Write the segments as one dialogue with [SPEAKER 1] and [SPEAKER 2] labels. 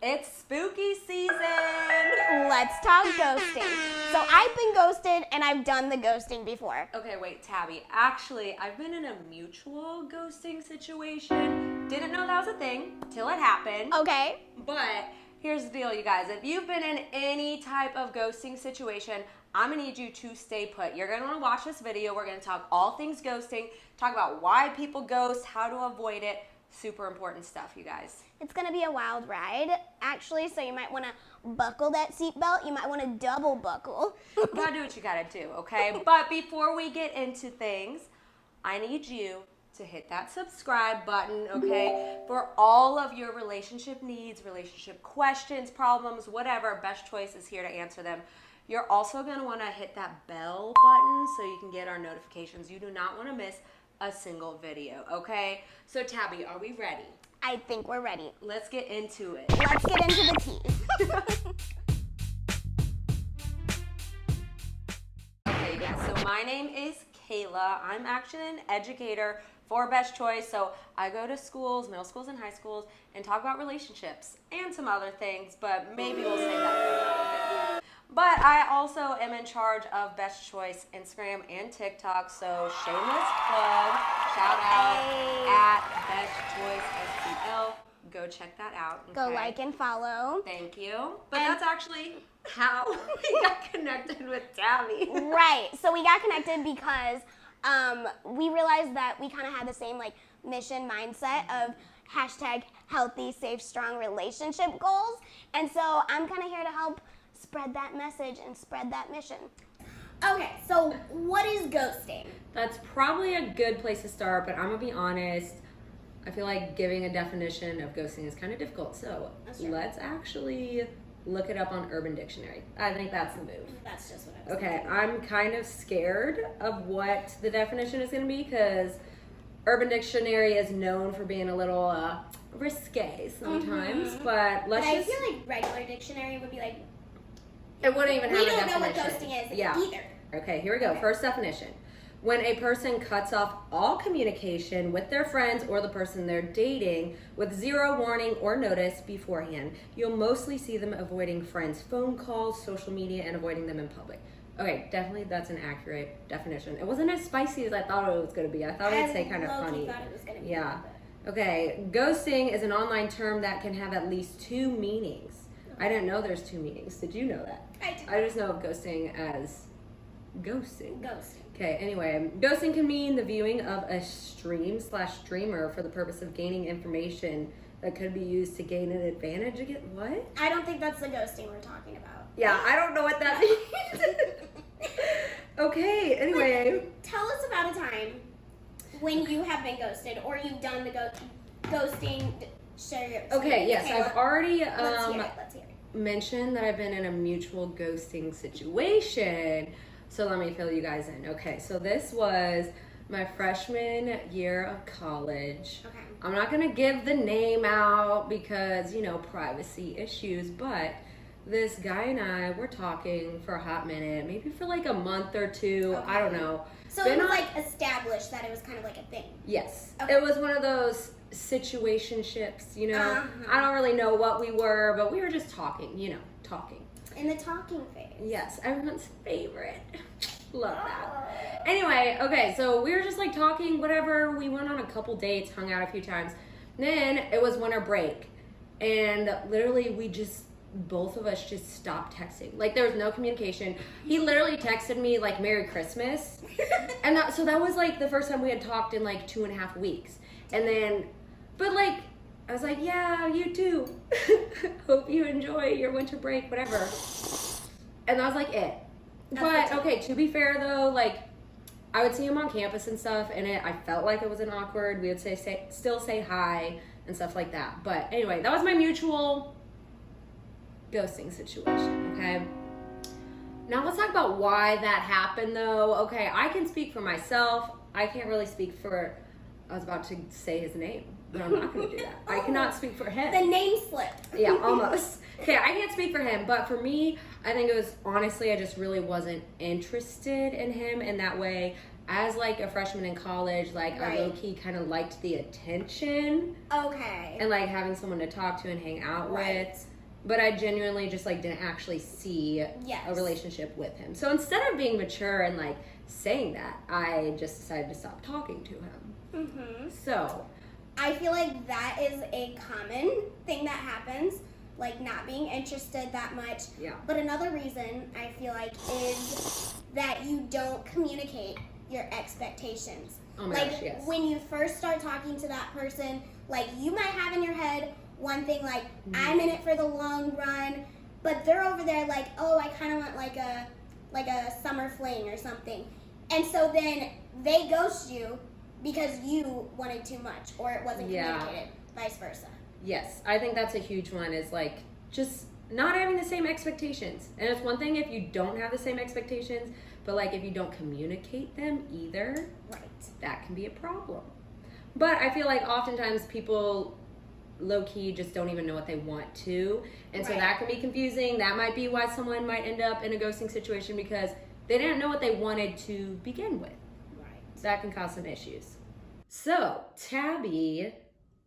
[SPEAKER 1] It's spooky season.
[SPEAKER 2] Let's talk ghosting. So I've been ghosted and I've done the ghosting before.
[SPEAKER 1] Okay, wait, Tabby. Actually, I've been in a mutual ghosting situation. Didn't know that was a thing till it happened.
[SPEAKER 2] Okay.
[SPEAKER 1] But here's the deal, you guys. If you've been in any type of ghosting situation, I'm gonna need you to stay put. You're gonna wanna watch this video. We're gonna talk all things ghosting, talk about why people ghost, how to avoid it. Super important stuff, you guys.
[SPEAKER 2] It's gonna be a wild ride, actually, so you might wanna buckle that seatbelt. You might wanna double buckle.
[SPEAKER 1] You gotta do what you gotta do, okay? But before we get into things, I need you to hit that subscribe button, okay? For all of your relationship needs, relationship questions, problems, whatever, Best Choice is here to answer them. You're also gonna wanna hit that bell button so you can get our notifications. You do not wanna miss a single video, okay? So Tabby, are we ready?
[SPEAKER 2] I think we're ready.
[SPEAKER 1] Let's get into it.
[SPEAKER 2] Let's get into the tea.
[SPEAKER 1] Okay, yeah, so my name is Kayla. I'm actually an educator for Best Choice. So I go to schools, middle schools and high schools, and talk about relationships and some other things, but maybe we'll save that for another video. But I also am in charge of Best Choice Instagram and TikTok, so shameless plug, shout out at Best Choice SPL. Go check that out. Okay?
[SPEAKER 2] Go like and follow.
[SPEAKER 1] Thank you. But that's actually how we got connected with Tabby.
[SPEAKER 2] Right. So we got connected because we realized that we kind of had the same like mission mindset of hashtag healthy, safe, strong relationship goals. And so I'm kind of here to help spread that message and spread that mission. Okay, so what is ghosting?
[SPEAKER 1] That's probably a good place to start, but I'm gonna be honest. I feel like giving a definition of ghosting is kind of difficult. So let's actually look it up on Urban Dictionary. I think that's the move.
[SPEAKER 2] That's just what I was
[SPEAKER 1] Okay,
[SPEAKER 2] thinking.
[SPEAKER 1] I'm kind of scared of what the definition is gonna be because Urban Dictionary is known for being a little risque sometimes, but let's
[SPEAKER 2] But I
[SPEAKER 1] just...
[SPEAKER 2] feel like regular dictionary would be like,
[SPEAKER 1] It wouldn't even have
[SPEAKER 2] we
[SPEAKER 1] a
[SPEAKER 2] don't know
[SPEAKER 1] definition.
[SPEAKER 2] what ghosting is
[SPEAKER 1] Yeah.
[SPEAKER 2] either.
[SPEAKER 1] Okay, here we go.
[SPEAKER 2] Okay.
[SPEAKER 1] First definition. When a person cuts off all communication with their friends or the person they're dating with zero warning or notice beforehand, you'll mostly see them avoiding friends' phone calls, social media, and avoiding them in public. Okay, definitely that's an accurate definition. It wasn't as spicy as I thought it was going to be. I thought it'd say kind of funny.
[SPEAKER 2] Thought it was gonna be
[SPEAKER 1] Yeah. Okay, ghosting is an online term that can have at least two meanings. I didn't know there's two meanings. Did you know that?
[SPEAKER 2] I did.
[SPEAKER 1] I just know of ghosting as ghosting.
[SPEAKER 2] Ghosting.
[SPEAKER 1] Okay, anyway, ghosting can mean the viewing of a stream/streamer for the purpose of gaining information that could be used to gain an advantage against what?
[SPEAKER 2] I don't think that's the ghosting we're talking about.
[SPEAKER 1] Yeah, I don't know what that means. Okay, anyway.
[SPEAKER 2] Tell us about a time when you have been ghosted or you've done the ghosting. Share your experience.
[SPEAKER 1] Okay, yes, I've already
[SPEAKER 2] Let's hear it.
[SPEAKER 1] mentioned that I've been in a mutual ghosting situation. So let me fill you guys in. Okay, so this was my freshman year of college.
[SPEAKER 2] Okay.
[SPEAKER 1] I'm not gonna give the name out because, you know, privacy issues, but this guy and I were talking for a hot minute, maybe for like a month or two,
[SPEAKER 2] Okay.
[SPEAKER 1] I don't know.
[SPEAKER 2] So
[SPEAKER 1] Been
[SPEAKER 2] it was
[SPEAKER 1] on-
[SPEAKER 2] like established that it was kind of like a thing.
[SPEAKER 1] Yes.
[SPEAKER 2] Okay.
[SPEAKER 1] It was one of those situationships, you know.
[SPEAKER 2] Uh-huh.
[SPEAKER 1] I don't really know what we were, but we were just talking, you know, talking.
[SPEAKER 2] In the talking phase.
[SPEAKER 1] Yes, everyone's favorite. Love that. Anyway, okay, so we were just like talking, whatever. We went on a couple dates, hung out a few times. Then it was winter break. And literally both of us just stopped texting. Like there was no communication. He literally texted me like Merry Christmas. And so that was like the first time we had talked in like 2.5 weeks. And then, but like, I was like, yeah, you too. Hope you enjoy your winter break, whatever. And that was like it. But okay, to be fair though, like I would see him on campus and stuff, and I felt like it wasn't awkward. We would still say hi and stuff like that. But anyway, that was my mutual ghosting situation, okay? Now let's talk about why that happened though. Okay, I can speak for myself. I can't really speak for, I was about to say his name, but I'm not gonna do that. I cannot speak for him.
[SPEAKER 2] The name slip.
[SPEAKER 1] Yeah, almost. Okay, I can't speak for him, but for me, I think it was honestly, I just really wasn't interested in him in that way. as like a freshman in college, like I
[SPEAKER 2] Right.
[SPEAKER 1] low-key kind of liked the attention
[SPEAKER 2] Okay.
[SPEAKER 1] and like having someone to talk to and hang out
[SPEAKER 2] Right.
[SPEAKER 1] with. But I genuinely just like didn't actually see
[SPEAKER 2] Yes.
[SPEAKER 1] a relationship with him. So instead of being mature and like saying that, I just decided to stop talking to him.
[SPEAKER 2] Mm-hmm.
[SPEAKER 1] So
[SPEAKER 2] I feel like that is a common thing that happens, like not being interested that much.
[SPEAKER 1] yeah.
[SPEAKER 2] But another reason I feel like is that you don't communicate your expectations.
[SPEAKER 1] Oh my
[SPEAKER 2] like
[SPEAKER 1] gosh, yes.
[SPEAKER 2] when you first start talking to that person, like you might have in your head one thing like I'm in it for the long run, but they're over there like, oh, I kind of want like a summer fling or something. And so then they ghost you because you wanted too much or it wasn't
[SPEAKER 1] Yeah.
[SPEAKER 2] communicated, vice versa.
[SPEAKER 1] Yes, I think that's a huge one is like just not having the same expectations. And it's one thing if you don't have the same expectations, but like if you don't communicate them either,
[SPEAKER 2] Right.
[SPEAKER 1] that can be a problem. But I feel like oftentimes people low-key just don't even know what they want to. And so
[SPEAKER 2] Right.
[SPEAKER 1] that can be confusing. That might be why someone might end up in a ghosting situation because they didn't know what they wanted to begin with.
[SPEAKER 2] Right.
[SPEAKER 1] That can cause some issues. So, Tabby,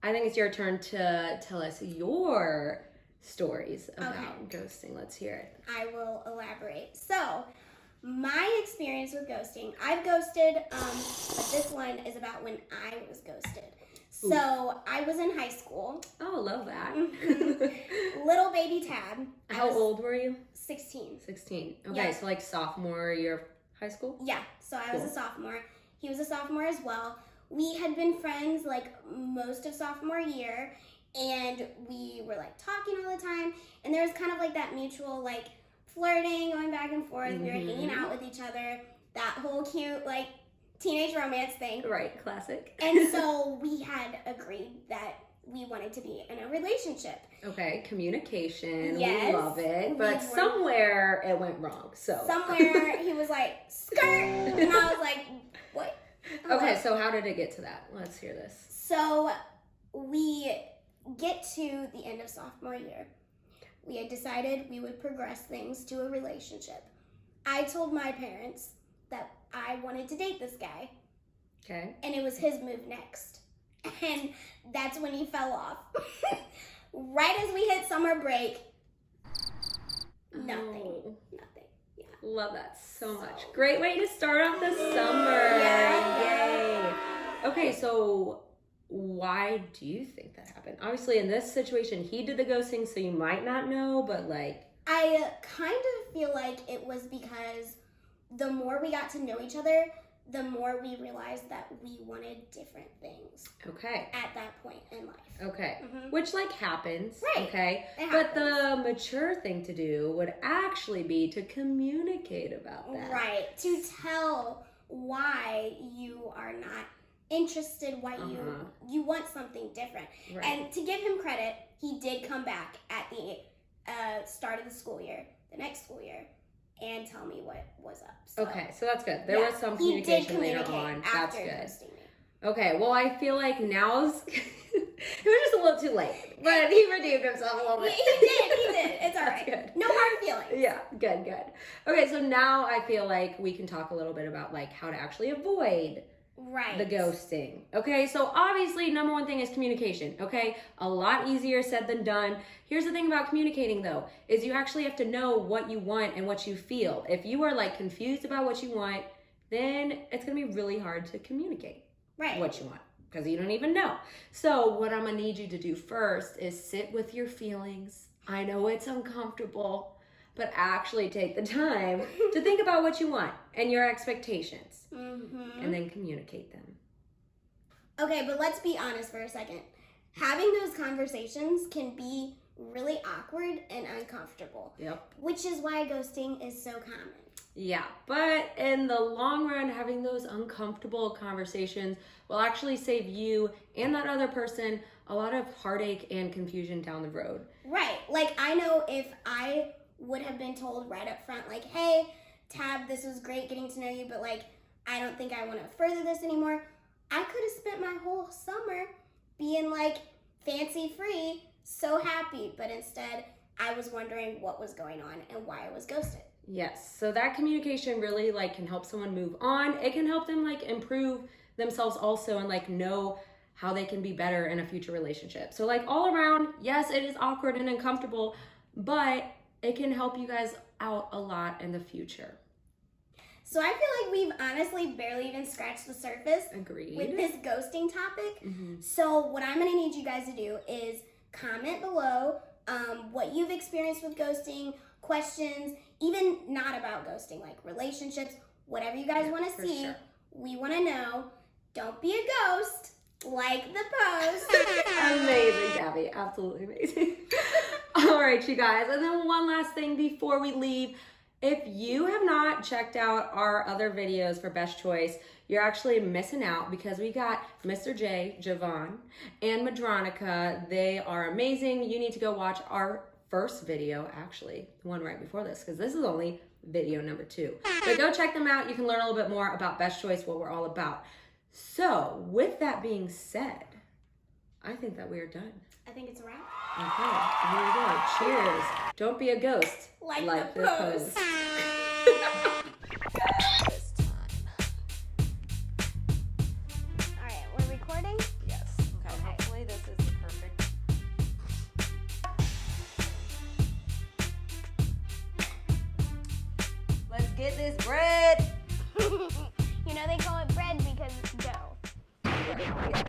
[SPEAKER 1] I think it's your turn to tell us your stories about ghosting. Let's hear it.
[SPEAKER 2] I will elaborate. So, my experience with ghosting, I've ghosted, but this one is about when I was ghosted. So, I was in high school.
[SPEAKER 1] Oh, love that.
[SPEAKER 2] Little baby Tab. I
[SPEAKER 1] How
[SPEAKER 2] was
[SPEAKER 1] old were you?
[SPEAKER 2] 16.
[SPEAKER 1] 16. Okay,
[SPEAKER 2] Yeah.
[SPEAKER 1] so like sophomore year of high school?
[SPEAKER 2] Yeah, so I was a
[SPEAKER 1] Cool.
[SPEAKER 2] sophomore. He was a sophomore as well. We had been friends like most of sophomore year, and we were like talking all the time, and there was kind of like that mutual like flirting, going back and forth. We were hanging out with each other, that whole cute like teenage romance thing.
[SPEAKER 1] Right, classic.
[SPEAKER 2] And so we had agreed that we wanted to be in a relationship.
[SPEAKER 1] Okay, communication.
[SPEAKER 2] Yes,
[SPEAKER 1] We love it.
[SPEAKER 2] we
[SPEAKER 1] But
[SPEAKER 2] were-
[SPEAKER 1] somewhere it went wrong. So
[SPEAKER 2] Somewhere he was like, skirt, and I was like, what?
[SPEAKER 1] Okay, so how did it get to that? Let's hear this.
[SPEAKER 2] So we get to the end of sophomore year. We had decided we would progress things to a relationship. I told my parents that I wanted to date this guy,
[SPEAKER 1] Okay.
[SPEAKER 2] and it was his move next. And that's when he fell off. Right as we hit summer break, nothing.
[SPEAKER 1] Oh,
[SPEAKER 2] Nothing. Yeah.
[SPEAKER 1] love that so much. Great way to start off the summer.
[SPEAKER 2] Yeah.
[SPEAKER 1] Yay. Okay, so why do you think that happened? Obviously, in this situation, he did the ghosting, so you might not know, but like,
[SPEAKER 2] I kind of feel like it was because the more we got to know each other, the more we realized that we wanted different things
[SPEAKER 1] okay.
[SPEAKER 2] at that point in life.
[SPEAKER 1] Okay.
[SPEAKER 2] Mhm.
[SPEAKER 1] Which like happens.
[SPEAKER 2] Right.
[SPEAKER 1] Okay.
[SPEAKER 2] It
[SPEAKER 1] But the mature thing to do would actually be to communicate about that.
[SPEAKER 2] Right. To tell why you are not interested, why you want something different.
[SPEAKER 1] Right.
[SPEAKER 2] And to give him credit, he did come back at the start of the school year, the next school year, and tell me what was up. So,
[SPEAKER 1] Okay, so that's good. There
[SPEAKER 2] yeah,
[SPEAKER 1] was some
[SPEAKER 2] he did
[SPEAKER 1] communication later
[SPEAKER 2] communicate
[SPEAKER 1] on. That's
[SPEAKER 2] after
[SPEAKER 1] good.
[SPEAKER 2] ghosting me.
[SPEAKER 1] Okay, well, I feel like now's it was just a little too late, but he redeemed himself a little
[SPEAKER 2] He
[SPEAKER 1] bit.
[SPEAKER 2] did. It's all
[SPEAKER 1] That's
[SPEAKER 2] right.
[SPEAKER 1] good.
[SPEAKER 2] No hard feelings.
[SPEAKER 1] Yeah, good. Okay, so now I feel like we can talk a little bit about like how to actually avoid
[SPEAKER 2] Right.
[SPEAKER 1] the ghosting. Okay, so obviously number one thing is communication. Okay, a lot easier said than done. Here's the thing about communicating though, is you actually have to know what you want and what you feel. If you are like confused about what you want, then it's gonna be really hard to communicate
[SPEAKER 2] Right.
[SPEAKER 1] what you want because you don't even know. So what I'm gonna need you to do first is sit with your feelings. I know it's uncomfortable, but actually take the time to think about what you want and your expectations.
[SPEAKER 2] Mm-hmm.
[SPEAKER 1] And then communicate them.
[SPEAKER 2] Okay, but let's be honest for a second. Having those conversations can be really awkward and uncomfortable,
[SPEAKER 1] Yep.
[SPEAKER 2] which is why ghosting is so common.
[SPEAKER 1] Yeah, but in the long run, having those uncomfortable conversations will actually save you and that other person a lot of heartache and confusion down the road.
[SPEAKER 2] Right. Like, I know if I would have been told right up front, like, hey, Tab, this was great getting to know you, but like, I don't think I want to further this anymore. I could have spent my whole summer being like fancy free, so happy, but instead I was wondering what was going on and why I was ghosted.
[SPEAKER 1] Yes, so that communication really like can help someone move on. It can help them like improve themselves also and like know how they can be better in a future relationship. So like all around, yes, it is awkward and uncomfortable, but it can help you guys out a lot in the future.
[SPEAKER 2] So I feel like we've honestly barely even scratched the surface
[SPEAKER 1] Agreed.
[SPEAKER 2] with this ghosting topic.
[SPEAKER 1] Mm-hmm.
[SPEAKER 2] So what I'm going to need you guys to do is comment below what you've experienced with ghosting, questions, even not about ghosting, like relationships, whatever you guys want to see.
[SPEAKER 1] Sure.
[SPEAKER 2] We want to know. Don't be a ghost. Like the post.
[SPEAKER 1] Amazing, Tabby. Absolutely amazing. All right, you guys. And then one last thing before we leave. If you have not checked out our other videos for Best Choice, you're actually missing out because we got Mr. J, Javon, and Madronica. They are amazing. You need to go watch our first video, actually, the one right before this, because this is only video number 2. But go check them out. You can learn a little bit more about Best Choice, what we're all about. So, with that being said, I think that we are done.
[SPEAKER 2] I think it's a wrap.
[SPEAKER 1] Okay, here we go. Cheers. Don't be a ghost.
[SPEAKER 2] Like the post. Alright, we're recording?
[SPEAKER 1] Yes. Okay, hopefully this is the perfect. Let's get this bread.
[SPEAKER 2] You know they call it bread because it's dough.
[SPEAKER 1] Yes.